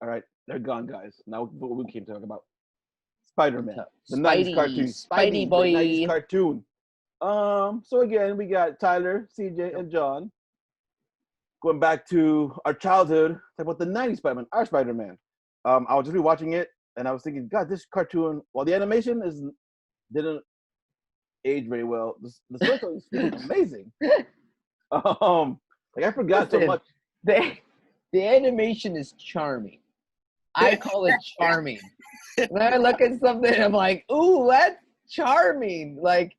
All right, they're gone, guys. Now what we came to talk about Spider-Man, the '90s Spidey, cartoon. Spidey The '90s boy. cartoon. So again, we got Tyler, CJ, and John going back to our childhood. Talk about the '90s Spider-Man, our Spider-Man. I was just rewatching it, and I was thinking, God, this cartoon. While the animation didn't age very well, the storytelling is amazing. Like I forgot so Listen, much. the animation is charming. I call it charming. When I look at something, I'm like, ooh, that's charming. Like,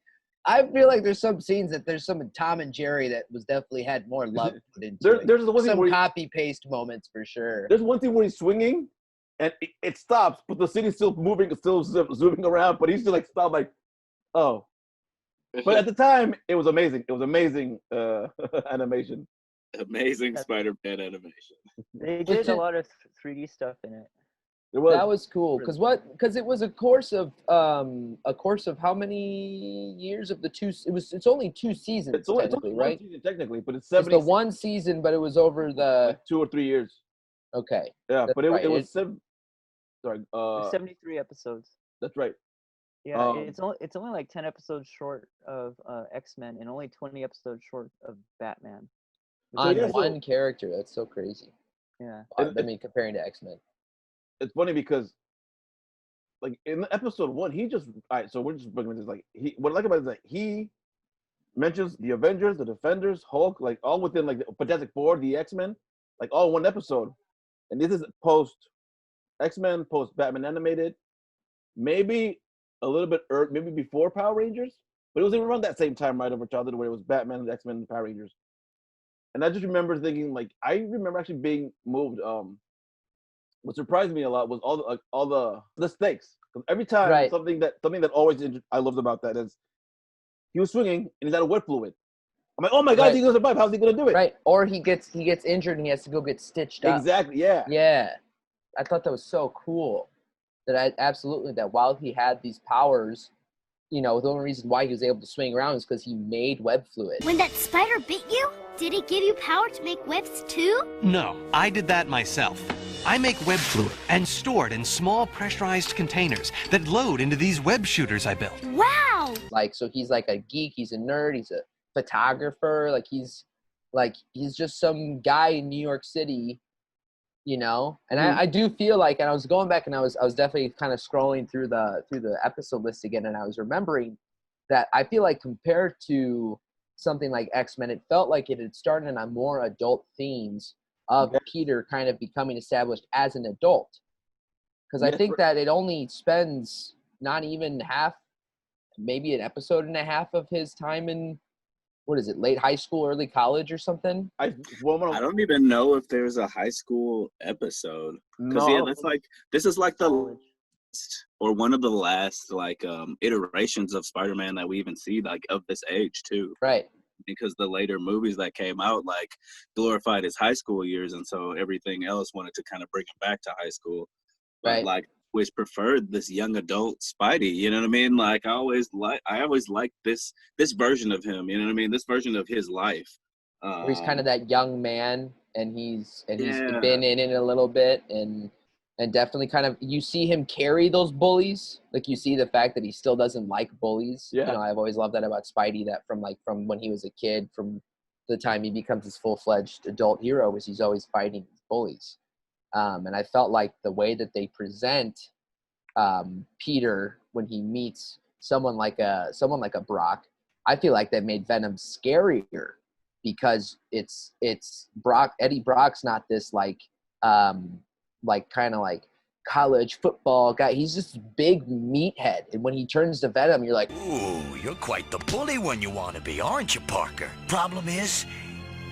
I feel like there's some scenes that there's some in Tom and Jerry that was definitely had more love put into it. There's the one thing Some where copy paste moments for sure. there's one thing where he's swinging, and it stops, but the city's still moving, still zooming around, but he's still like stopped, like, oh. But at the time, it was amazing. It was amazing animation. Amazing Spider-Man animation. They did a lot of 3D stuff in it. It was. That was cool because it was a course of how many years of the two. It's only 2 seasons It's only technically, one right? season, technically, but it's It's 70. the one season, but it was over the like 2 or 3 years. okay. Yeah, That's but it right. was seven. Sorry. There's 73 episodes. That's right. Yeah, it's only like 10 episodes short of X-Men and only 20 episodes short of Batman. On yeah, one character. That's so crazy. Yeah. I mean, comparing to X-Men. It's funny because, like in episode 1, he just all right. So we're just bringing this like what I like about it is that he mentions the Avengers, the Defenders, Hulk, like all within like the Fantastic Four, the X-Men, like all in one episode. And this is post X-Men, post Batman animated, maybe a little bit maybe before Power Rangers, but it was around that same time, right, over childhood, where it was Batman, X-Men, and Power Rangers. And I just remember thinking, like, I remember actually being moved. What surprised me a lot was all the stakes. Because every time Right. something that always I loved about that is he was swinging and he's out of wet fluid. I'm like, oh my God, Right. he's gonna survive. How's he gonna do it? Right. Or he gets injured and he has to go get stitched up. Exactly. Yeah. Yeah. I thought that was so cool. That while he had these powers, the only reason why he was able to swing around is because he made web fluid. When that spider bit you, did it give you power to make webs too? No, I did that myself. I make web fluid and store it in small pressurized containers that load into these web shooters I built. Wow! Like, so he's like a geek, he's a nerd, he's a photographer, he's just some guy in New York City, and I do feel like, and I was going back and I was definitely kind of scrolling through the episode list again, and I was remembering that I feel like compared to something like X-Men, it felt like it had started on more adult themes of Peter kind of becoming established as an adult. Because I think that it only spends not even half, maybe an episode and a half of his time in, what is it, late high school, early college or something? I don't even know if there's a high school episode. Because this is like the last, or one of the last iterations of Spider-Man that we even see of this age too. Right. Because the later movies that came out glorified his high school years, and so everything else wanted to kind of bring him back to high school. But right. Which preferred this young adult Spidey, you know what I mean? I always liked this version of him, you know what I mean? This version of his life. Where he's kind of that young man, and he's been in it a little bit, and definitely kind of, you see him carry those bullies. Like, you see the fact that he still doesn't like bullies. Yeah. I've always loved that about Spidey, that from when he was a kid, from the time he becomes his full-fledged adult hero, is he's always fighting bullies. And I felt like the way that they present Peter when he meets someone like a Brock, I feel like that made Venom scarier, because it's Brock. Eddie Brock's not this kind of college football guy. He's just a big meathead, and when he turns to Venom, you're like, ooh, you're quite the bully when you want to be, aren't you, Parker? Problem is,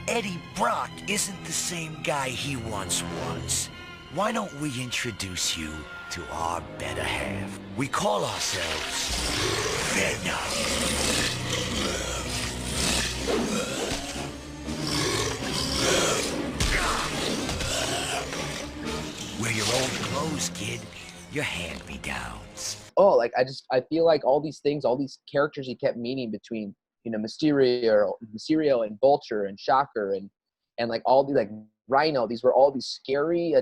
Eddie Brock isn't the same guy he once was. Why don't we introduce you to our better half? We call ourselves Venom. We're your old clothes, kid. Your hand-me-downs. oh, I feel like all these things, all these characters he kept meeting between, Mysterio and Vulture and Shocker and all these Rhino, these were all these scary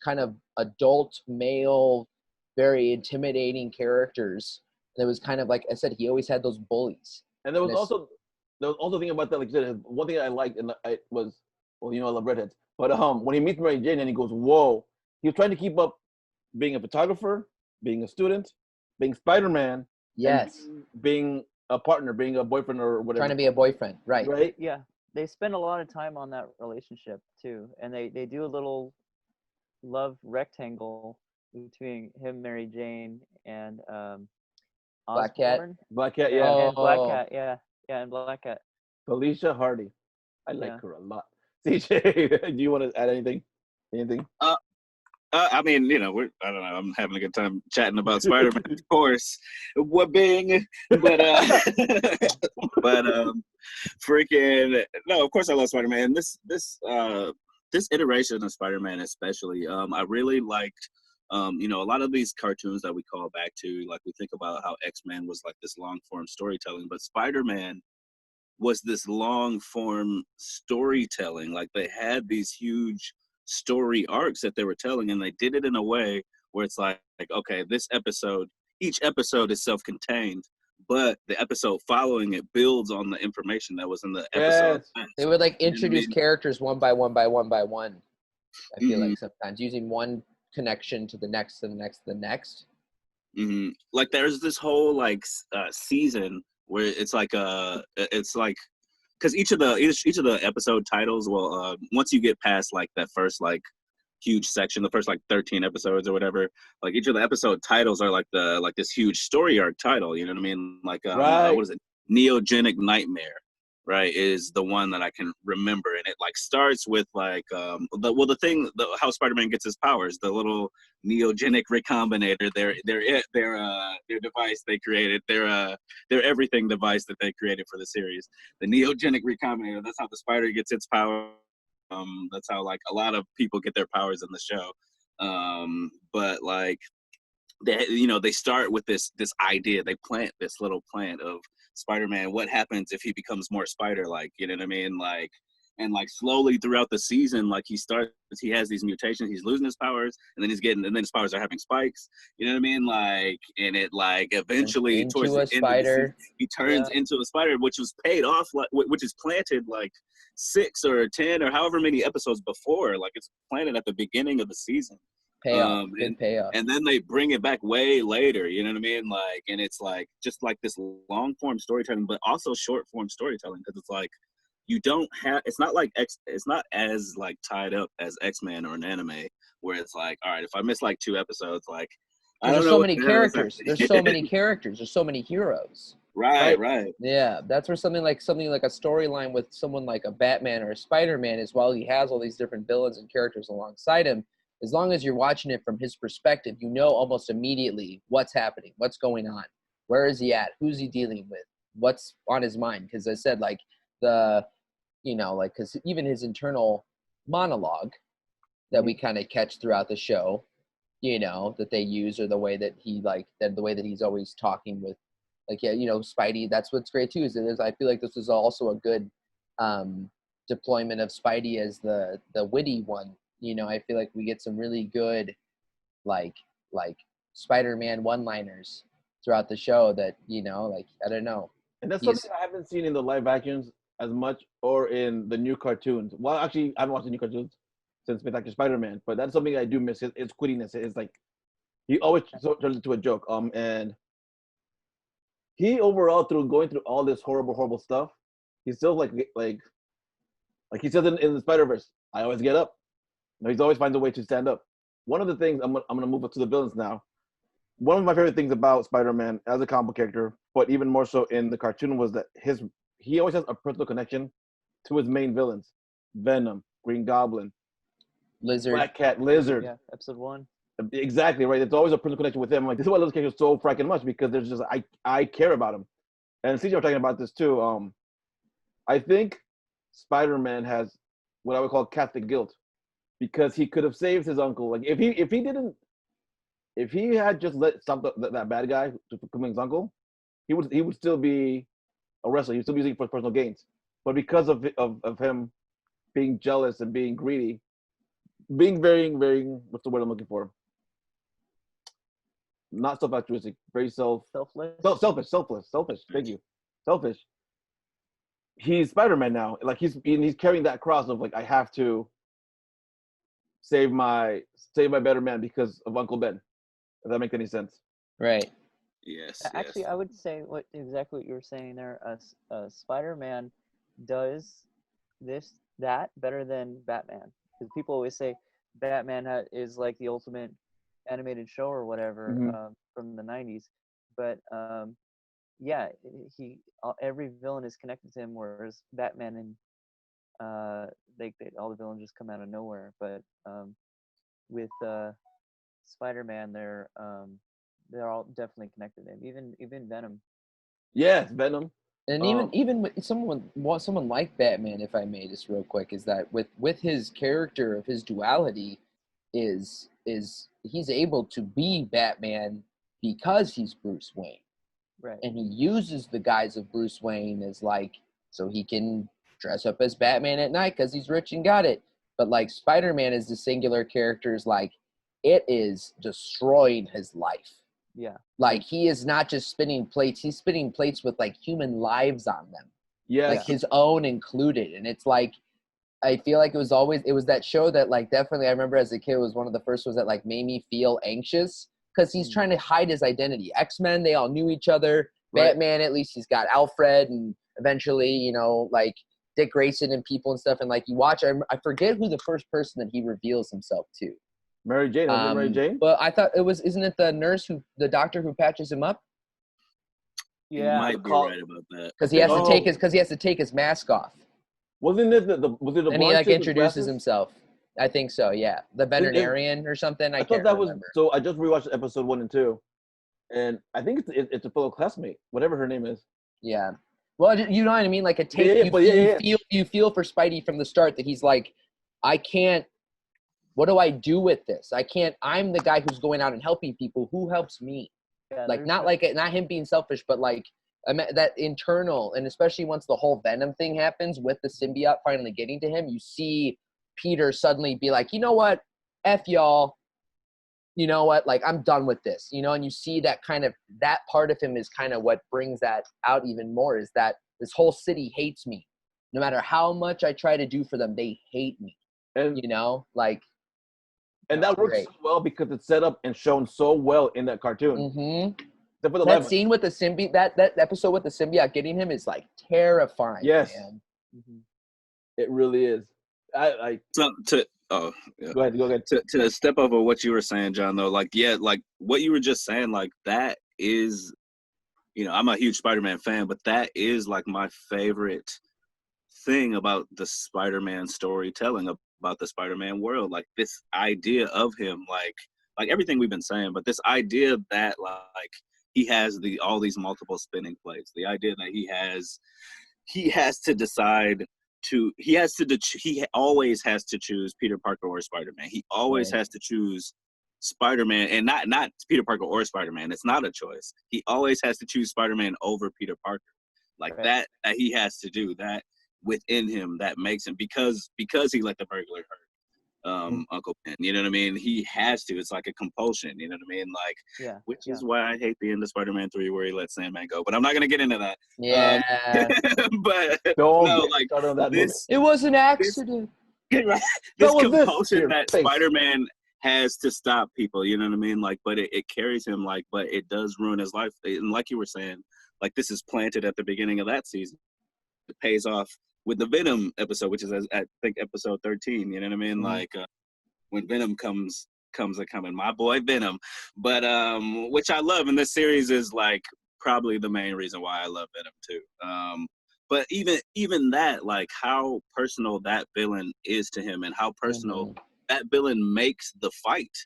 kind of adult male, very intimidating characters. And it was kind of like I said, he always had those bullies. And there was also thing about that, like you said, one thing I liked, and I was, well, you know, I love redheads. But when he meets Mary Jane and he goes, whoa, he was trying to keep up being a photographer, being a student, being Spider-Man, yes, being a partner, being a boyfriend or whatever. Trying to be a boyfriend, right? Right. Yeah, they spend a lot of time on that relationship too, and they do a little love rectangle between him, Mary Jane, and Black Cat. Osborn. Black Cat, yeah. Oh. And Black Cat, yeah, and Black Cat. Felicia Hardy. I like Yeah. her a lot. CJ, do you want to add anything? Anything? I mean, you know, I don't know. I'm having a good time chatting about Spider-Man, of course. What bing, but freaking no. Of course, I love Spider-Man. This iteration of Spider-Man, especially, I really liked. You know, a lot of these cartoons that we call back to, like we think about how X-Men was like this long-form storytelling, but Spider-Man was this long-form storytelling. Like they had these huge story arcs that they were telling, and they did it in a way where it's like okay, each episode is self-contained, but the episode following it builds on the information that was in the episode. Yes. They would like introduce characters one by one by one by one. I feel Mhm. like sometimes using one connection to the next to the next to the next. Mm-hmm. Like there's this whole like season where it's like because each of the episode titles will once you get past like that first like huge section, the first like 13 episodes or whatever, like each of the episode titles are like this huge story arc title, you know what I mean? Like Right. what is it? Neogenic Nightmare, right, is the one that I can remember, and it like starts with like how Spider-Man gets his powers, the little neogenic recombinator, their device they created, their everything device that they created for the series, the neogenic recombinator. That's how the spider gets its power. That's how like a lot of people get their powers in the show. But like they start with this idea, they plant this little plant of Spider-Man, what happens if he becomes more spider-like, you know what I mean? Like, and like slowly throughout the season, like he has these mutations, he's losing his powers, and then his powers are having spikes, you know what I mean? Like, and it like eventually Into towards the a end of the spider. season, he turns into a spider, which was paid off, like which is planted like 6 or 10 or however many episodes before, like it's planted at the beginning of the season. Payoff, big payoff. And then they bring it back way later, you know what I mean? Like, and it's like just like this long form storytelling, but also short form storytelling, because it's like it's not as like tied up as X-Men or an anime where it's like, all right, if I miss like 2 episodes, like I don't There's know so what many the hell is characters. happening. There's so many characters. There's so many heroes. Right. Yeah, that's where something like a storyline with someone like a Batman or a Spider-Man is, while he has all these different villains and characters alongside him, as long as you're watching it from his perspective, you know almost immediately what's happening, what's going on, where is he at, who's he dealing with, what's on his mind. Because I said, like, because even his internal monologue that we kind of catch throughout the show, that they use, or the way that the way that he's always talking with, Spidey. That's what's great too, is I feel like this is also a good deployment of Spidey as the witty one. I feel like we get some really good like Spider-Man one-liners throughout the show that, I don't know. And that's something I haven't seen in the live actions as much, or in the new cartoons. Well, actually, I haven't watched the new cartoons since Spectacular Spider-Man, but that's something I do miss. It's quittiness. It's like he always turns into a joke. And he overall, going through all this horrible stuff, he's still like he says in the Spider-Verse, I always get up. He's always finds a way to stand up. One of the things, I'm gonna move up to the villains now. One of my favorite things about Spider-Man as a comic book character, but even more so in the cartoon, was that he always has a personal connection to his main villains: Venom, Green Goblin, Lizard, Black Cat, Lizard. Yeah, episode 1. Exactly right. There's always a personal connection with him. Like, this is why I love this character so freaking much, because there's just I care about him. And CJ, we're talking about this too. I think Spider-Man has what I would call Catholic guilt, because he could have saved his uncle. Like, if he had just stop that bad guy to becoming his uncle, he would still be a wrestler. He'd still be using it for personal gains. But because of him being jealous and being greedy, being very what's the word I'm looking for? Not self-altruistic, very Selfless. selfish. Thank you, selfish. He's Spider-Man now. Like he's carrying that cross of like I have to save my better man because of Uncle Ben. If that makes any sense. Right. Yes. Actually, I would say exactly what you were saying there. Spider-Man does that better than Batman, because people always say Batman is like the ultimate animated show or whatever from the 90s, but yeah, every villain is connected to him, whereas Batman and all the villains just come out of nowhere. But with Spider-Man, they're all definitely connected to him. Even Venom. Yes, Venom. And even with someone like Batman, if I may, just real quick, is that with his character of his duality, is he's able to be Batman because he's Bruce Wayne. Right. And he uses the guise of Bruce Wayne as like so he can dress up as Batman at night because he's rich and got it. But like Spider-Man is the singular character's like it is destroying his life. Yeah. Like he is not just spinning plates, he's spinning plates with like human lives on them. Yes. Like his own included. And it's like I feel like it was that show that like definitely I remember as a kid was one of the first ones that like made me feel anxious because he's trying to hide his identity. X-Men, they all knew each other. Right. Batman, at least he's got Alfred and eventually, you know, like Dick Grayson and people and stuff. And like you watch, I forget who the first person that he reveals himself to. Mary Jane. Mary Jane? But I thought isn't it the doctor who patches him up? Yeah. You might be right about that. Because he has to take his mask off. Wasn't it was it the and he like introduces himself? I think so. Yeah, the veterinarian or something. I thought that remember. Was so. I just rewatched episode 1 and 2, and I think it's a fellow classmate, whatever her name is. Yeah. Well, you know what I mean. Like you feel for Spidey from the start that he's like, I can't. What do I do with this? I can't. I'm the guy who's going out and helping people. Who helps me? Yeah, not him being selfish, but like. That internal, and especially once the whole Venom thing happens with the symbiote finally getting to him, you see Peter suddenly be like, you know what, F y'all, you know what, like I'm done with this, you know, and you see that part of him is kind of what brings that out even more, is that this whole city hates me. No matter how much I try to do for them, they hate me, and you know, like. And that works so well because it's set up and shown so well in that cartoon. Mm-hmm. That scene with the symbiote, that episode with the symbiote getting him is like terrifying. Yes, man. It really is. Go ahead. To step over what you were saying, John, though, like what you were just saying, like that is, you know, I'm a huge Spider-Man fan, but that is like my favorite thing about the Spider-Man storytelling, about the Spider-Man world, like this idea of him, like everything we've been saying, but this idea that like. He has all these multiple spinning plates. The idea that he always has to choose Peter Parker or Spider-Man. He always has to choose Spider-Man, and not Peter Parker or Spider-Man. It's not a choice. He always has to choose Spider-Man over Peter Parker. Like that he has to do that within him. That makes him because he let the burglar hurt Uncle Ben, you know what I mean? He has to. It's like a compulsion, you know what I mean? Like, which is why I hate the end of Spider-Man 3 where he lets Sandman go. But I'm not gonna get into that. Yeah. But it was an accident. Right? This compulsion that Spider-Man has to stop people, you know what I mean? Like, but it carries him, like, but it does ruin his life. And like you were saying, like this is planted at the beginning of that season. It pays off with the Venom episode, which is I think episode 13, you know what I mean? Mm-hmm. Like when Venom comes a-coming, my boy Venom. But which I love, and this series is like probably the main reason why I love Venom too. But even that, like how personal that villain is to him, and how personal that villain makes the fight,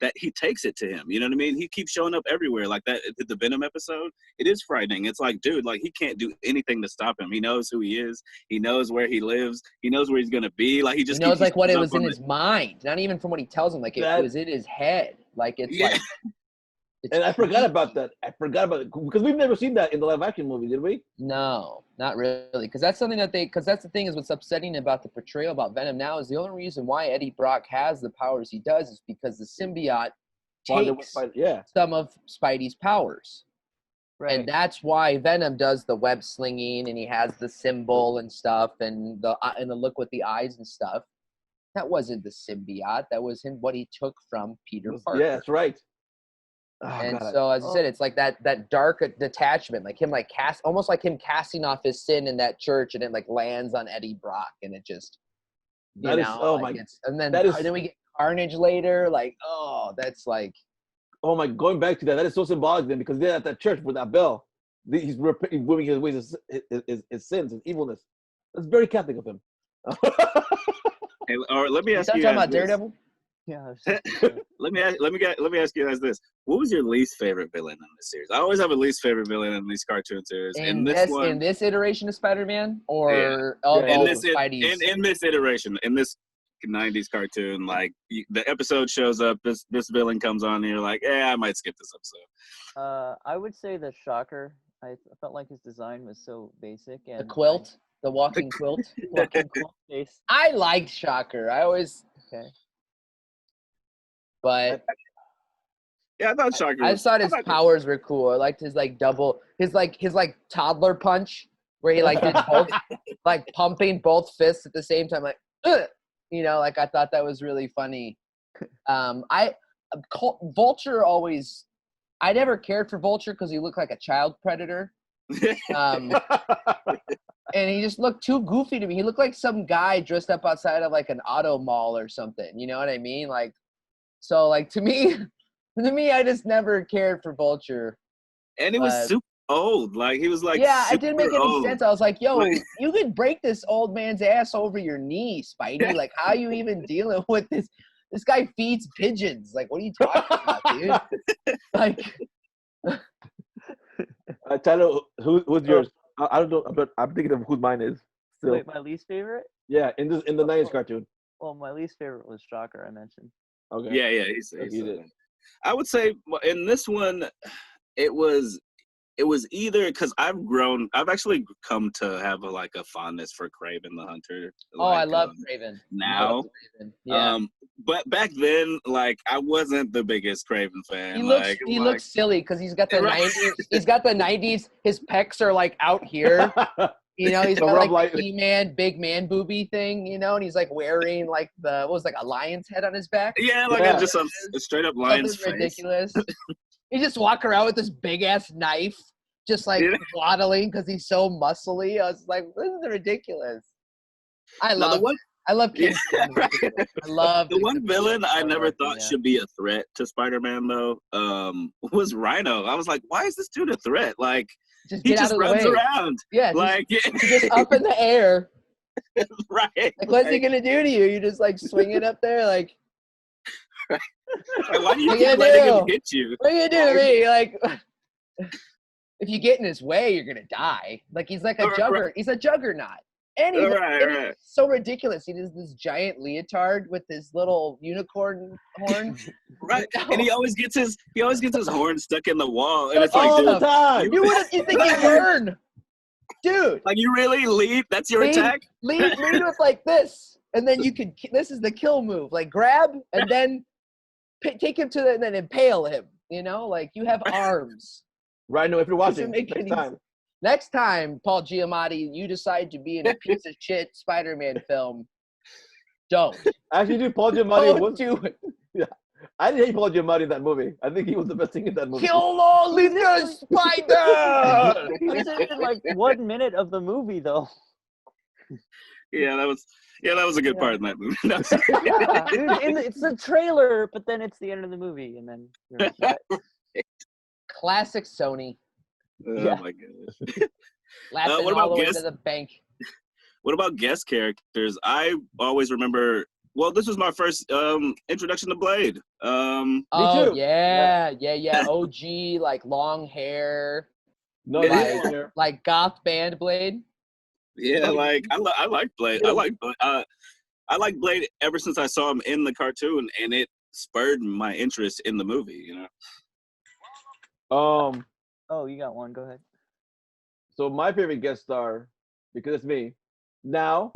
that he takes it to him. You know what I mean? He keeps showing up everywhere. Like that, the Venom episode, it is frightening. It's like, dude, like he can't do anything to stop him. He knows who he is. He knows where he lives. He knows where he's going to be. Like he knows like what it was in his mind, not even from what he tells him. Like it was in his head. Like it's like. It's And I forgot creepy. about that. I forgot about it because we've never seen that in the live action movie, did we? No, not really. Because that's something because that's the thing is what's upsetting about the portrayal about Venom now is the only reason why Eddie Brock has the powers he does is because the symbiote Bonded with takes Spider- Yeah. some of Spidey's powers. Right. And that's why Venom does the web slinging and he has the symbol and stuff and the look with the eyes and stuff. That wasn't the symbiote. That was him what he took from Peter Parker. Yeah, that's right. Oh, And God. so, as I said, it's like that dark detachment, like him, almost like him casting off his sin in that church, and it like lands on Eddie Brock, and it just, That is oh my. and then that is- then we get Carnage later, like that's like Oh my, going back to that, that is so symbolic then because they're at that church with that bell. He's moving his ways, his sins, his evilness. That's very Catholic of him. Hey, or let me you ask talking you guys about this. Daredevil. Yeah. Let me ask you guys this: what was your least favorite villain in this series? I always have a least favorite villain in these cartoon series. In this iteration of Spider-Man, or all in of this Spidey's. in this iteration, in this 90s cartoon, like the episode shows up, this villain comes on, and you're like, I might skip this episode. I would say the Shocker. I felt like his design was so basic and The quilt, the walking quilt. walking quilt face. I liked Shocker. I always, Okay. but Yeah, I thought Shocker. I just thought his powers were cool. I liked his his toddler punch where he like did both, like pumping both fists at the same time, like, ugh! Like I thought that was really funny. Vulture always. I never cared for Vulture because he looked like a child predator. And he just looked too goofy to me. He looked like some guy dressed up outside of like an auto mall or something. You know what I mean? Like, so like to me, I just never cared for Vulture. And he was super old. Like he was like, it didn't make any old. sense. I was like, yo, you could break this old man's ass over your knee, Spidey. Like, how are you even dealing with this? This guy feeds pigeons. Like, what are you talking about, dude? Like, Tyler, who's yours? I don't know, but I'm thinking of who mine is. Still. Wait, my least favorite? Yeah, in the 90s cartoon. Well, my least favorite was Shocker. I mentioned. Okay. Yeah, he did. said. I would say in this one, it was either because I've actually come to have a fondness for Kraven the Hunter. I love Kraven now. Yeah. But back then, like I wasn't the biggest Kraven fan. He looks silly because he's got the 90s. He's got the 90s. His pecs are like out here. He's got like the He-Man big man booby thing, and he's like wearing like a lion's head on his back. Yeah, just a straight up lion's face. Ridiculous. He just walk around with this big ass knife, just like waddling because he's so muscly. I was like, this is ridiculous. I love King. Yeah, right. I love the one villain I never thought should be a threat to Spider-Man though. Was Rhino. I was like, why is this dude a threat? Like he just runs around. Yeah, like he's just up in the air. Right. Like, what's he gonna do to you? You just like swing it up there, like. Right. Why do you keep letting him hit you? What are you gonna do to me? Like, if you get in his way, you're gonna die. Like he's like a juggernaut. He's a juggernaut. And he's so ridiculous. He does this giant leotard with his little unicorn horn. Right. And he always gets his horn stuck in the wall. And it's all like, the time. You think you burn. Dude. Like you really lead? That's your attack? Lead with like this. And then this is the kill move. Like grab and then take him to and then impale him. Like you have arms. Right, no, if you're watching, next time, Paul Giamatti, you decide to be in a piece of shit Spider-Man film, don't. Actually, dude, Paul Giamatti don't do it. Yeah, I didn't hate Paul Giamatti in that movie. I think he was the best thing in that movie. Kill all the spider! He was in like 1 minute of the movie, though. Yeah, that was a good part in that movie. Dude, it's the trailer, but then it's the end of the movie, and then. Classic Sony. Oh my goodness. Laughing what all about the way to the bank. What about guest characters? I always remember. Well, this was my first introduction to Blade. Me too. Yeah. OG, like long hair. No, like goth band Blade. Yeah, like I like Blade. I like Blade ever since I saw him in the cartoon, and it spurred my interest in the movie. Oh, you got one. Go ahead. So my favorite guest star, because it's me, now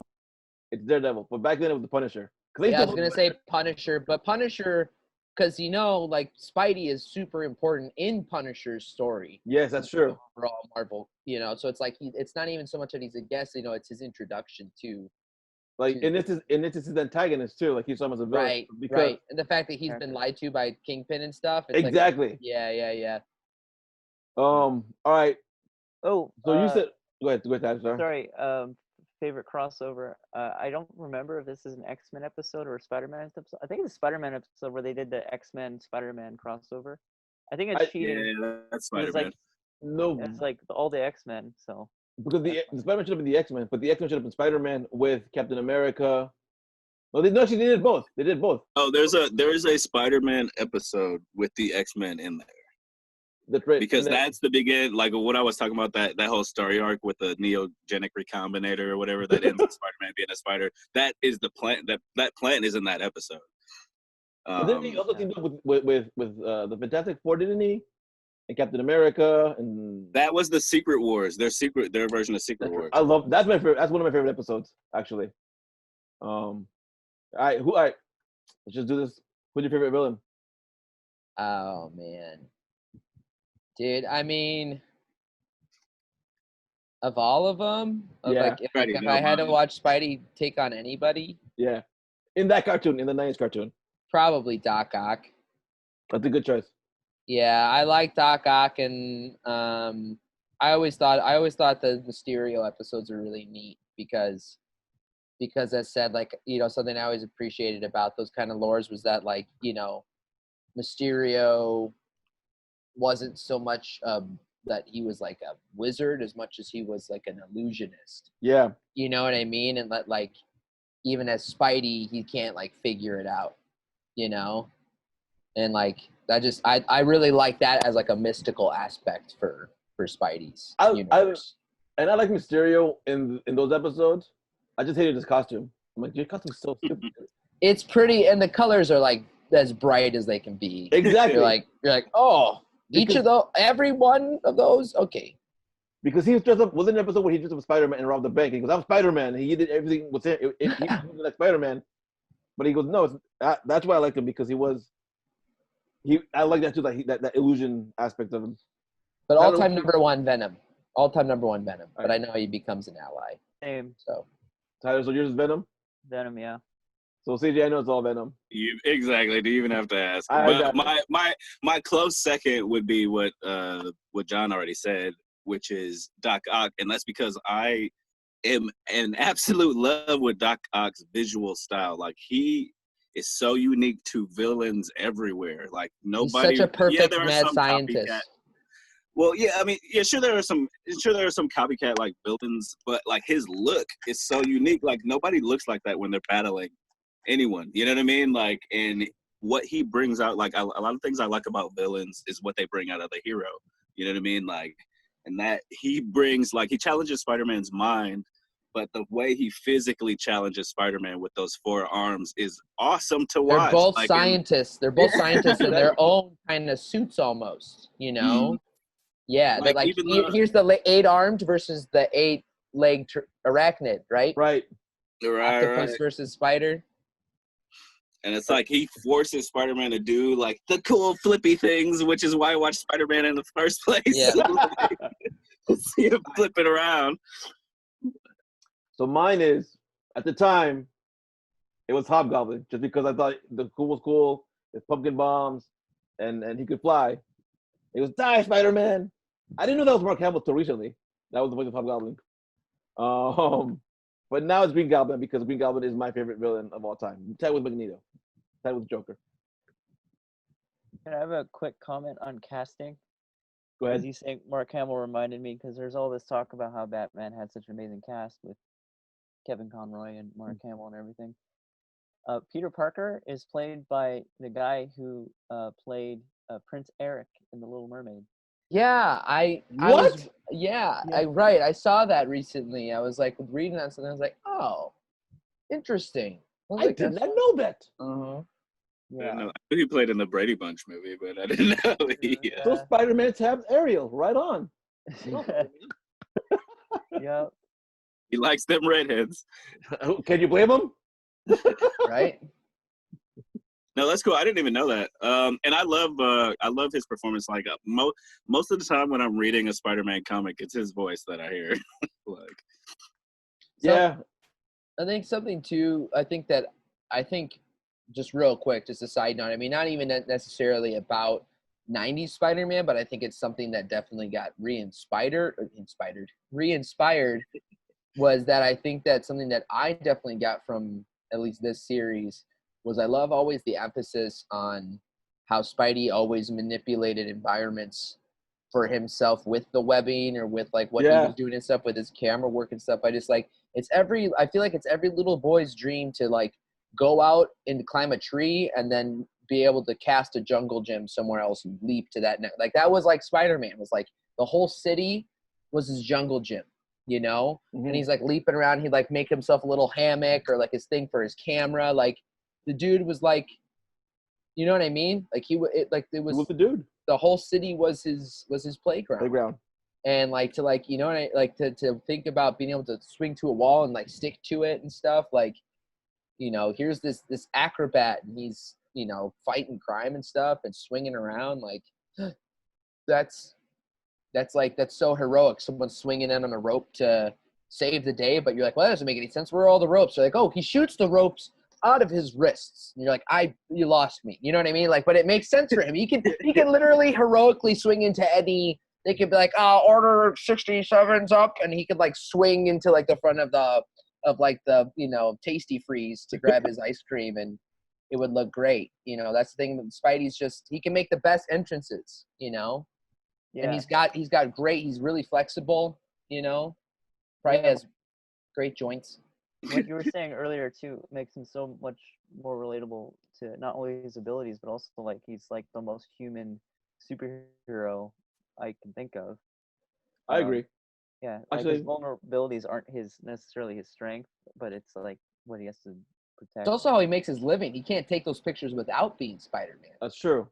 it's Daredevil, but back then it was the Punisher. Yeah, I was gonna say Punisher, but Punisher, because like Spidey is super important in Punisher's story. Yes, that's true. Overall Marvel, so it's like it's not even so much that he's a guest, it's his introduction to. And it's his antagonist too. Like he's almost a villain. Right. And the fact that he's been lied to by Kingpin and stuff. It's exactly. Like, yeah. All right. Oh, so you said go ahead, sorry. Sorry. Favorite crossover. I don't remember if this is an X-Men episode or a Spider-Man episode. I think it's a Spider-Man episode where they did the X-Men Spider-Man crossover. I think it's cheating. Yeah, that's Spider-Man. No, it's like all the X-Men. So because the Spider-Man should have been the X-Men, but the X-Men should have been Spider-Man with Captain America. No, they did both. They did both. Oh, there is a Spider-Man episode with the X-Men in there. That's right. Because that's the beginning, like what I was talking about, that whole story arc with the neogenic recombinator or whatever that ends with Spider-Man being a spider. That is the plant. That plant is in that episode. But then he also teamed up with the Fantastic Four, didn't he? And Captain America, and that was the Secret Wars. Their version of Secret Wars. I love that's my favorite. That's one of my favorite episodes, actually. All right, let's just do this. Who's your favorite villain? Oh man. Dude, I mean, of all of them, if I had to watch Spidey take on anybody, in that cartoon, in the 90s cartoon, probably Doc Ock. That's a good choice. Yeah, I like Doc Ock, and I always thought the Mysterio episodes are really neat because I said, like, something I always appreciated about those kind of lores was that, like, Mysterio wasn't so much that he was like a wizard as much as he was like an illusionist. Yeah. You know what I mean? And that, like, even as Spidey, he can't like figure it out, And like that I really like that as like a mystical aspect for Spidey's universe. I like Mysterio in those episodes. I just hated his costume. I'm like, your costume's so stupid. It's pretty, and the colors are like as bright as they can be. Exactly. You're like, oh. Every one of those, okay. Because he was dressed up, wasn't an episode where he dressed up as Spider-Man and robbed the bank? He goes, I'm Spider-Man. And he did everything with him. He was like Spider-Man. But he goes, no, that's why I liked him, because I like that too, that illusion aspect of him. But all-time number one, Venom. All-time number one, Venom. But I know he becomes an ally. Same. So, Tyler, so yours is Venom? Venom, yeah. So CJ, I know it's all Venom. Exactly. Do you even have to ask? But my close second would be what John already said, which is Doc Ock, and that's because I am in absolute love with Doc Ock's visual style. Like, he is so unique to villains everywhere. Like, nobody. He's such a perfect mad scientist. Copycat. Well, yeah, I mean, yeah, sure there are some copycat like villains, but like his look is so unique. Like, nobody looks like that when they're battling anyone, you know what I mean? Like, and what he brings out, like a lot of things I like about villains is what they bring out of the hero, you know what I mean? Like, and that he brings, like, he challenges Spider-Man's mind, but the way he physically challenges Spider-Man with those 4 arms is awesome to watch. They're both scientists. They're both scientists in their own kind of suits almost, Mm-hmm. Yeah, like, here's the 8-armed versus the 8-legged arachnid, right? Right. Octopus versus spider. And it's like he forces Spider-Man to do like the cool flippy things, which is why I watched Spider-Man in the first place. Yeah. See him flipping around. So mine is, at the time, it was Hobgoblin, just because I thought the cool was cool, his pumpkin bombs, and he could fly. It was die, Spider-Man. I didn't know that was Mark Hamill until recently. That was the voice of Hobgoblin. But now it's Green Goblin, because Green Goblin is my favorite villain of all time. Tied with Magneto. Tied with Joker. Can I have a quick comment on casting? Go ahead. As you say, Mark Hamill reminded me, because there's all this talk about how Batman had such an amazing cast with Kevin Conroy and Mark Hamill and everything. Peter Parker is played by the guy who played Prince Eric in The Little Mermaid. Yeah, I saw that recently. I was like reading that, and I was like, oh, interesting. I did not know that. Uh-huh. I Yeah. didn't know. I knew he played in the Brady Bunch movie, but I didn't know. So Spider-Man tapped Ariel right on. Yep. He likes them redheads. Can you blame him? Right? No, that's cool. I didn't even know that. And I love his performance. Like most of the time when I'm reading a Spider-Man comic, it's his voice that I hear. Like, Yeah. I think something too. I think just real quick, just a side note. I mean, not even necessarily about 90s Spider-Man, but I think it's something that definitely got re-inspired. Was that I think that something that I definitely got from at least this series was I love always the emphasis on how Spidey always manipulated environments for himself with the webbing or with like what he was doing and stuff with his camera work and stuff. I just like I feel like it's every little boy's dream to like go out and climb a tree and then be able to cast a jungle gym somewhere else and leap to that. Like that was like Spider-Man was like the whole city was his jungle gym, you know? And he's like leaping around. He'd like make himself a little hammock or like his thing for his camera. Like the dude was like, you know what I mean? Like it was the dude. The whole city was his playground. And like to like, you know, like to think about being able to swing to a wall and like stick to it and stuff. Like, you know, here's this acrobat and he's, you know, fighting crime and stuff and swinging around. Like that's so heroic. Someone swinging in on a rope to save the day, but you're like, well, that doesn't make any sense. Where are all the ropes? They're like, oh, he shoots the ropes out of his wrists. And you're like, you lost me. You know what I mean? Like, but it makes sense for him. He can literally heroically swing into any. They could be like, order 67's up, and he could like swing into like the front of the you know, Tasty Freeze to grab his ice cream, and it would look great. You know, that's the thing. Spidey's just he can make the best entrances. You know. Yeah. And he's got great. He's really flexible. You know, probably has great joints. Like you were saying earlier too, makes him so much more relatable to not only his abilities, but also like he's like the most human superhero I can think of. I agree. Yeah, like his vulnerabilities aren't necessarily his strength, but it's like what he has to protect. It's also how he makes his living. He can't take those pictures without being Spider-Man. That's true.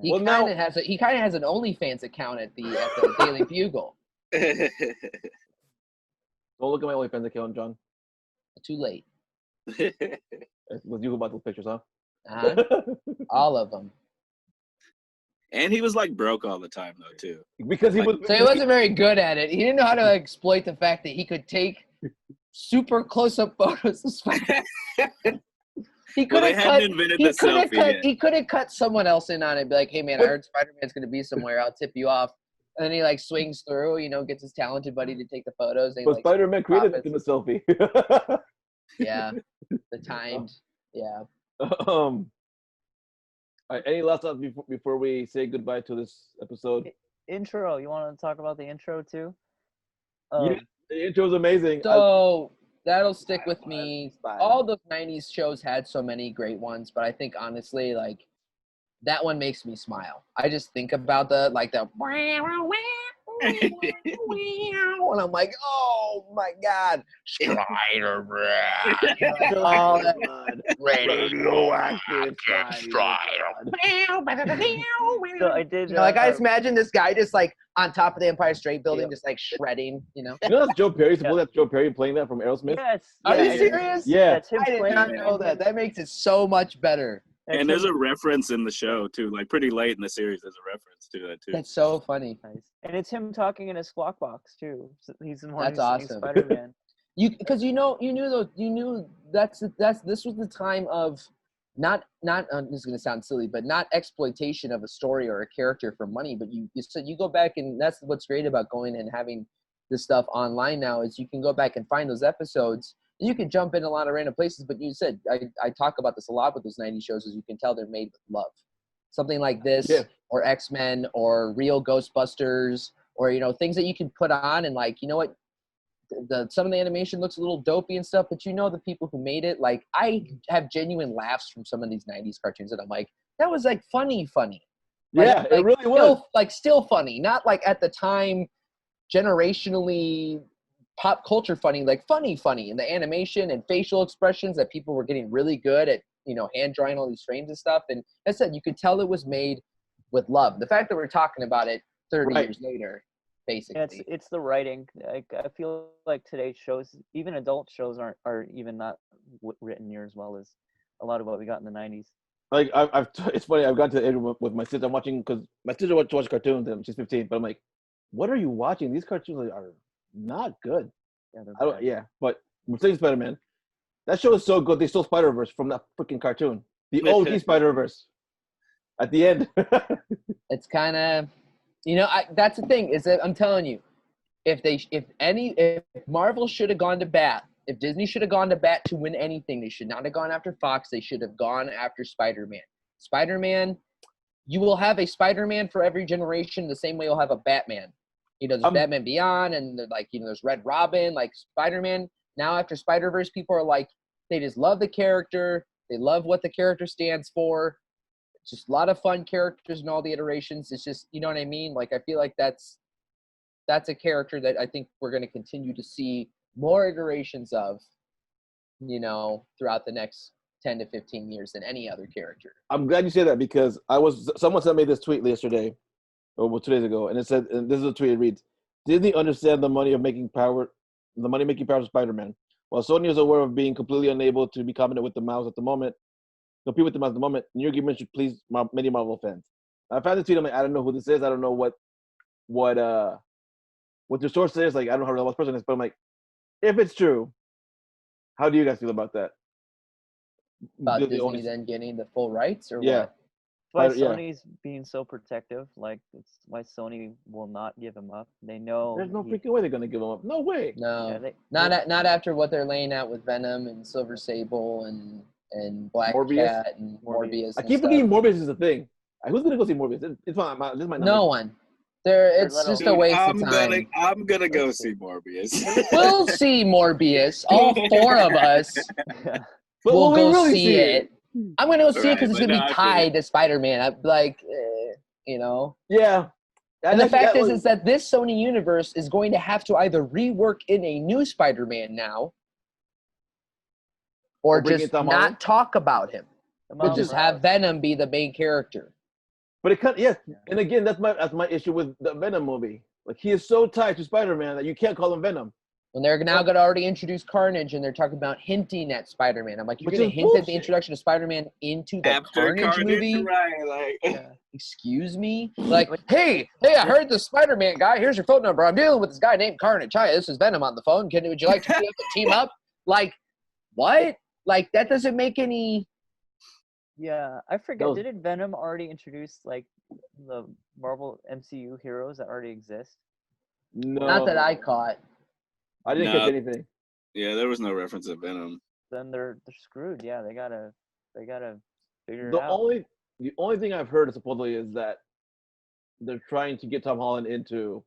He kind of has an OnlyFans account at the Daily Bugle. Don't look at my OnlyFans account, John. Too late. Was you about those pictures, huh? All of them. And he was like broke all the time though too. Because he wasn't very good at it. He didn't know how to exploit the fact that he could take super close-up photos of Spider-Man. He could have cut someone else in on it and be like, hey man, I heard Spider-Man's gonna be somewhere, I'll tip you off. And then he like swings through, you know, gets his talented buddy to take the photos. But Spider-Man created it in the selfie. Yeah. The timed. Yeah. All right, any last thoughts before we say goodbye to this episode? Intro. You want to talk about the intro too? Yeah, the intro is amazing. So that'll stick with me. All the 90s shows had so many great ones, but I think honestly, like, that one makes me smile. I just think about the and I'm like, oh my God, Spider-Man. Oh, radioactive Spider-Man. So I did. You know, like I just imagine this guy just like on top of the Empire State Building, just like shredding. You know. You know that's Joe Perry. Suppose that's Joe Perry playing that from Aerosmith. Yes. Are you serious? Yeah. I did not know that. That makes it so much better. And there's a reference in the show too, like pretty late in the series. There's a reference to that too. That's so funny. Nice. And it's him talking in a squawk box too. He's in one. That's awesome. Spider-Man. Because you knew this was the time of not this is gonna sound silly, but not exploitation of a story or a character for money. But you said you go back, and that's what's great about going and having this stuff online now is you can go back and find those episodes. You can jump in a lot of random places, but you said, I talk about this a lot with those 90s shows, is you can tell they're made with love. Something like this, or X-Men, or real Ghostbusters, or, you know, things that you can put on and, like, you know what, some of the animation looks a little dopey and stuff, but you know the people who made it, like, I have genuine laughs from some of these 90s cartoons that I'm like, that was, like, funny. Like, yeah, it really was. Still funny. Not, like, at the time, generationally pop culture funny, like funny, and the animation and facial expressions that people were getting really good at hand drawing all these frames and stuff. And as I said, you could tell it was made with love. The fact that we're talking about it 30 years later, basically. Yeah, it's the writing. I feel like today's shows, even adult shows, are even not written near as well as a lot of what we got in the 90s. Like it's funny. I've gone to the area with my sister. I'm watching because my sister wants to watch cartoons and she's 15. But I'm like, what are you watching? These cartoons are not good. But we're saying Spider-Man. That show is so good. They stole Spider-Verse from that freaking cartoon. The OG Spider-Verse. At the end. It's kind of, that's the thing is that I'm telling you, if Marvel should have gone to bat, if Disney should have gone to bat to win anything, they should not have gone after Fox. They should have gone after Spider-Man. Spider-Man, you will have a Spider-Man for every generation the same way you'll have a Batman. There's Batman Beyond and there's Red Robin. Like Spider-Man, now after Spider-Verse, people are like, they just love the character. They love what the character stands for. It's just a lot of fun characters in all the iterations. It's just, you know what I mean? Like, I feel like that's a character that I think we're going to continue to see more iterations of, throughout the next 10 to 15 years than any other character. I'm glad you said that because someone sent me this tweet yesterday, or 2 days ago, and it said, and this is a tweet, it reads, Disney understand the money-making powers of Spider-Man. While Sony is aware of being completely unable to be competent with the mouse at the moment, compete with the mouse at the moment, New York Gamer should please many Marvel fans. I found the tweet, I'm like, I don't know who this is, I don't know what the source is, like, I don't know how the person is, but I'm like, if it's true, how do you guys feel about that? About Disney then getting the full rights, or what? Why Sony's being so protective. Like, it's why Sony will not give him up. They know there's no freaking way they're gonna give him up. No way. No, not after what they're laying out with Venom and Silver Sable and Black Cat and Morbius. I keep forgetting Morbius is a thing. Who's gonna go see Morbius? It's fine. This might not. No one. It's just a waste of time. I'm gonna go see Morbius. We'll see Morbius. All four of us will go see it. I'm gonna go see it because it's gonna be tied to Spider-Man. I'm like, Yeah. And the fact is that this Sony universe is going to have to either rework in a new Spider-Man now, or just not talk about him, but just have Venom be the main character. But and again, that's my issue with the Venom movie. Like, he is so tied to Spider-Man that you can't call him Venom. And they're now going to already introduce Carnage, and they're talking about hinting at Spider-Man. I'm like, you're going to hint at the introduction of Spider-Man into the Carnage movie? Right, Excuse me? Like, hey, I heard the Spider-Man guy. Here's your phone number. I'm dealing with this guy named Carnage. Hi, this is Venom on the phone. Would you like to team up? Like, what? Like, that doesn't make any... Yeah, I forget. Didn't Venom already introduce, like, the Marvel MCU heroes that already exist? No. Not that I caught. I didn't catch anything. Yeah, there was no reference to Venom. Then they're screwed. Yeah, they gotta figure it out. The only thing I've heard supposedly is that they're trying to get Tom Holland into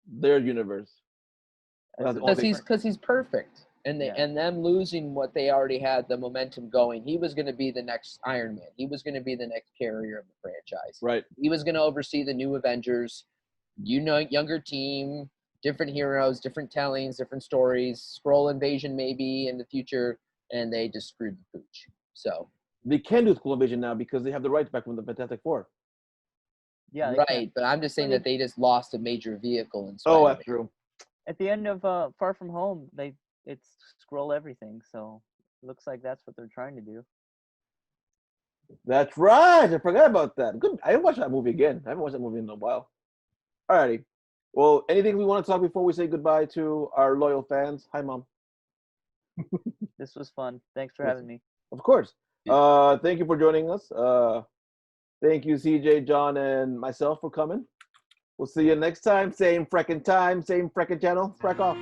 their universe. Because he's perfect. And them losing what they already had, the momentum going, he was going to be the next Iron Man. He was going to be the next carrier of the franchise. Right. He was going to oversee the new Avengers, younger team, different heroes, different tellings, different stories, Skrull invasion maybe in the future, and they just screwed the pooch. So they can do Skrull invasion now because they have the rights back from the Fantastic Four. Yeah. Right, but I'm just saying that they just lost a major vehicle in Spider-Man. Oh, that's true. At the end of Far From Home, it's scroll everything, so it looks like that's what they're trying to do. That's right. I forgot about that. Good. I haven't watched that movie again. I haven't watched that movie in a while. Alrighty. Well, anything we want to talk before we say goodbye to our loyal fans? Hi, Mom. This was fun. Thanks for having me. Of course. Thank you for joining us. Thank you, CJ, John, and myself for coming. We'll see you next time. Same freckin' channel. Frack off.